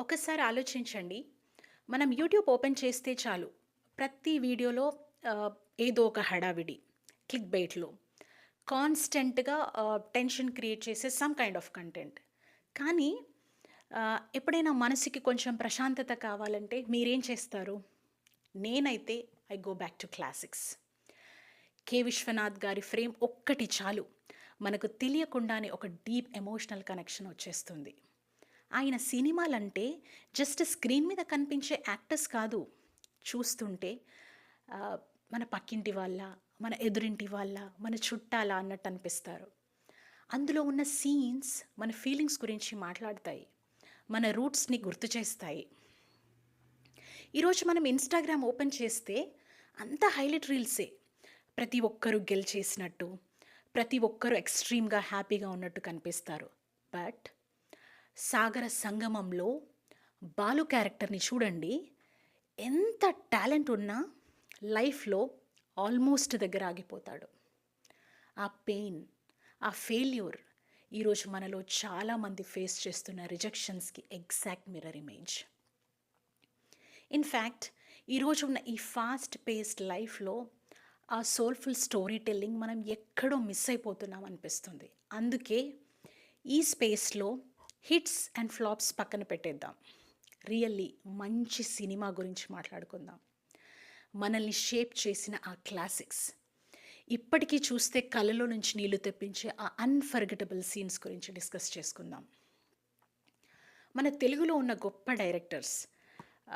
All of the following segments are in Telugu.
ఒకసారి ఆలోచించండి. మనం యూట్యూబ్ ఓపెన్ చేస్తే చాలు. ప్రతి వీడియోలో ఆహ్, ఏదో ఒక హడావిడి, క్లిక్ బైట్‌లో కాన్స్టెంట్‌గా టెన్షన్ క్రియేట్ చేసే సమ్ కైండ్ ఆఫ్ కంటెంట్. కానీ ఎప్పుడైనా మనసుకి కొంచెం ప్రశాంతత కావాలంటే మీరేం చేస్తారు? నేనైతే I go back to classics. 'K. Viswanath' గారి ఫ్రేమ్ ఒక్కటి చాలు. మనకు తెలియకుండానే ఒక డీప్ ఎమోషనల్ కనెక్షన్ వచ్చేస్తుంది. ఆయన సినిమాలంటే జస్ట్ స్క్రీన్ మీద కనిపించే యాక్టర్స్ కాదు. చూస్తుంటే ఆహ్, మన పక్కింటి వాళ్ళ, మన ఎదురింటి వాళ్ళ, మన చుట్టాల అన్నట్టు అనిపిస్తారు. అందులో ఉన్న సీన్స్ మన ఫీలింగ్స్ గురించి మాట్లాడతాయి. మన రూట్స్‌ని గుర్తు చేస్తాయి. ఈరోజు మనం ఇన్‌స్టాగ్రామ్ ఓపెన్ చేస్తే అంతా హైలైట్ రీల్సే. ప్రతి ఒక్కరు గెలిచేసినట్టు, ప్రతి ఒక్కరు ఎక్స్‌ట్రీమ్‌గా హ్యాపీగా ఉన్నట్టు కనిపిస్తారు. బట్ సాగర సంగమంలో బాలు క్యారెక్టర్‌ని చూడండి. ఎంత టాలెంట్ ఉన్నా లైఫ్‌లో ఆల్మోస్ట్ దగ్గర ఆగిపోతాడు. ఆ పెయిన్, ఆ ఫెయిల్యూర్ ఈరోజు మనలో చాలామంది ఫేస్ చేస్తున్న రిజెక్షన్స్‌కి ఎగ్జాక్ట్ మిర్రర్ ఇమేజ్. ఇన్‌ఫ్యాక్ట్ ఈరోజు ఉన్న ఈ ఫాస్ట్ పేస్డ్ లైఫ్‌లో ఆ సోల్‌ఫుల్ స్టోరీ టెల్లింగ్ మనం ఎక్కడో మిస్ అయిపోతున్నాం అనిపిస్తుంది. అందుకే ఈ స్పేస్‌లో హిట్స్ అండ్ ఫ్లాప్స్ పక్కన పెట్టేద్దాం. రియల్లీ మంచి సినిమా గురించి మాట్లాడుకుందాం. మనల్ని షేప్ చేసిన ఆ క్లాసిక్స్, ఇప్పటికీ చూస్తే కళ్ళలో నుంచి నీళ్లు తెప్పించే ఆ అన్‌ఫర్గెటబుల్ సీన్స్ గురించి డిస్కస్ చేసుకుందాం. మన తెలుగులో ఉన్న గొప్ప డైరెక్టర్స్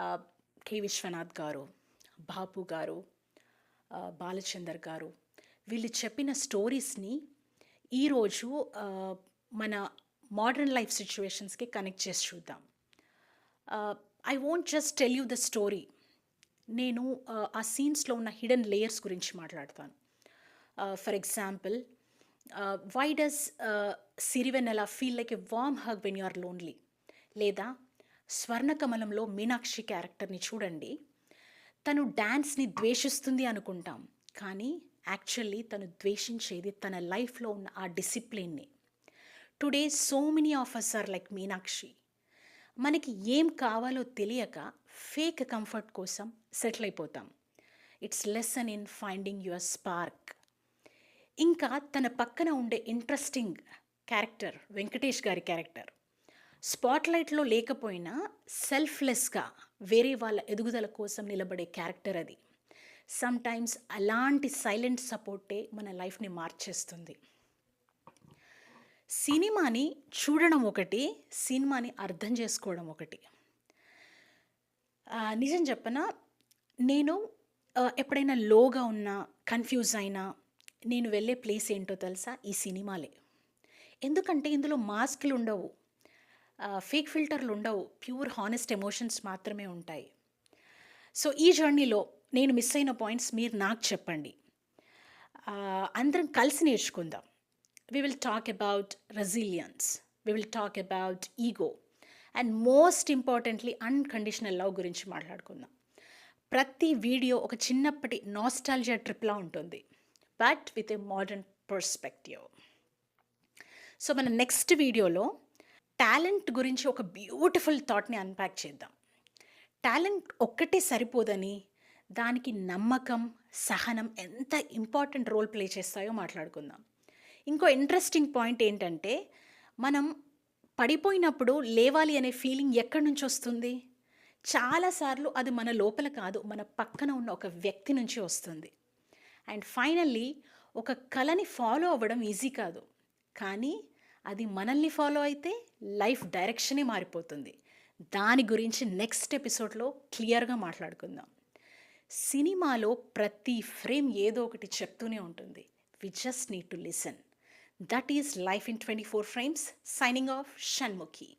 ఆహ్, 'కె. విశ్వనాథ్' గారు, 'బాపు' గారు, 'బాలచందర్' గారు, వీళ్ళు చెప్పిన స్టోరీస్‌ని ఈరోజు మన మోడర్న్ లైఫ్ సిట్యుయేషన్స్‌కి కనెక్ట్ చేసి చూద్దాం. I won't just tell you the story. నేను ఆ సీన్స్‌లో ఉన్న హిడెన్ లేయర్స్ గురించి మాట్లాడతాను. For example, why does 'Sirivennela' feel like a warm hug when you are lonely? లేదా 'స్వర్ణకమలంలో' మీనాక్షి క్యారెక్టర్‌ని చూడండి. తను డాన్స్‌ని ద్వేషిస్తుంది అనుకుంటాం. కానీ యాక్చువల్లీ తను ద్వేషించేది తన లైఫ్‌లో ఉన్న ఆ డిసిప్లిన్‌ని. Today so many of us are like Meenakshi. మనకి ఏం కావాలో తెలియక ఫేక్ కంఫర్ట్ కోసం సెటిల్ అయిపోతాం. It's lesson in finding your spark. ఇంకా తన పక్కన ఉండే ఇంట్రెస్టింగ్ క్యారెక్టర్ వెంకటేష్ గారి క్యారెక్టర్. స్పాట్‌లైట్‌లో లేకపోయినా సెల్ఫ్‌లెస్‌గా వేరే వాళ్ళ ఎదుగుదల కోసం నిలబడే క్యారెక్టర్ అది. సమ్‌టైమ్స్ అలాంటి సైలెంట్ సపోర్టే మన లైఫ్‌ని మార్చేస్తుంది. సినిమాని చూడడం ఒకటి, సినిమాని అర్థం చేసుకోవడం ఒకటి. నిజం చెప్పనా? నేను ఎప్పుడైనా లోగా ఉన్నా, కన్‌ఫ్యూజ్ అయినా, నేను వెళ్ళే ప్లేస్ ఏంటో తెలుసా? ఈ సినిమాలే. ఎందుకంటే ఇందులో మాస్కులుండవు. ఫేక్ ఫిల్టర్‌లుండవు. ప్యూర్ హానెస్ట్ ఎమోషన్స్ మాత్రమే ఉంటాయి. సో, ఈ జర్నీలో నేను మిస్ అయిన పాయింట్స్ మీరు నాకు చెప్పండి. అందరం కలిసి నేర్చుకుందాం. We will talk about resilience. We will talk about ego. And most importantly unconditional love గురించి మాట్లాడుకుందాం. ప్రతి వీడియో ఒక చిన్నప్పటి నాస్టాల్జియా ట్రిప్‌లా ఉంటుంది. But with a modern perspective. So, మన నెక్స్ట్ వీడియోలో టాలెంట్ గురించి ఒక బ్యూటిఫుల్ థాట్‌ని అన్‌పాక్ చేద్దాం. టాలెంట్ ఒక్కటే సరిపోదని, దానికి నమ్మకం, సహనం ఎంత ఇంపార్టెంట్ రోల్ ప్లే చేస్తాయో మాట్లాడుకుందాం. ఇంకో ఇంట్రెస్టింగ్ పాయింట్ ఏంటంటే, మనం పడిపోయినప్పుడు లేవాలి అనే ఫీలింగ్ ఎక్కడి నుంచొస్తుంది? చాలా సార్లు అది మన లోపల కాదు, మన పక్కన ఉన్న ఒక వ్యక్తి నుంచి వస్తుంది. అండ్ ఫైనల్లీ, ఒక కలని ఫాలో అవ్వడం ఈజీ కాదు. కానీ అది మనల్ని ఫాలో అయితే లైఫ్ డైరెక్షనే మారిపోతుంది. దాని గురించి నెక్స్ట్ ఎపిసోడ్‌లో క్లియర్‌గా మాట్లాడుకుందాం. సినిమాలో ప్రతి ఫ్రేమ్ ఏదో ఒకటి చెప్తూనే ఉంటుంది. We just need to listen. That is life in 24 frames. Signing off, Shanmukhi.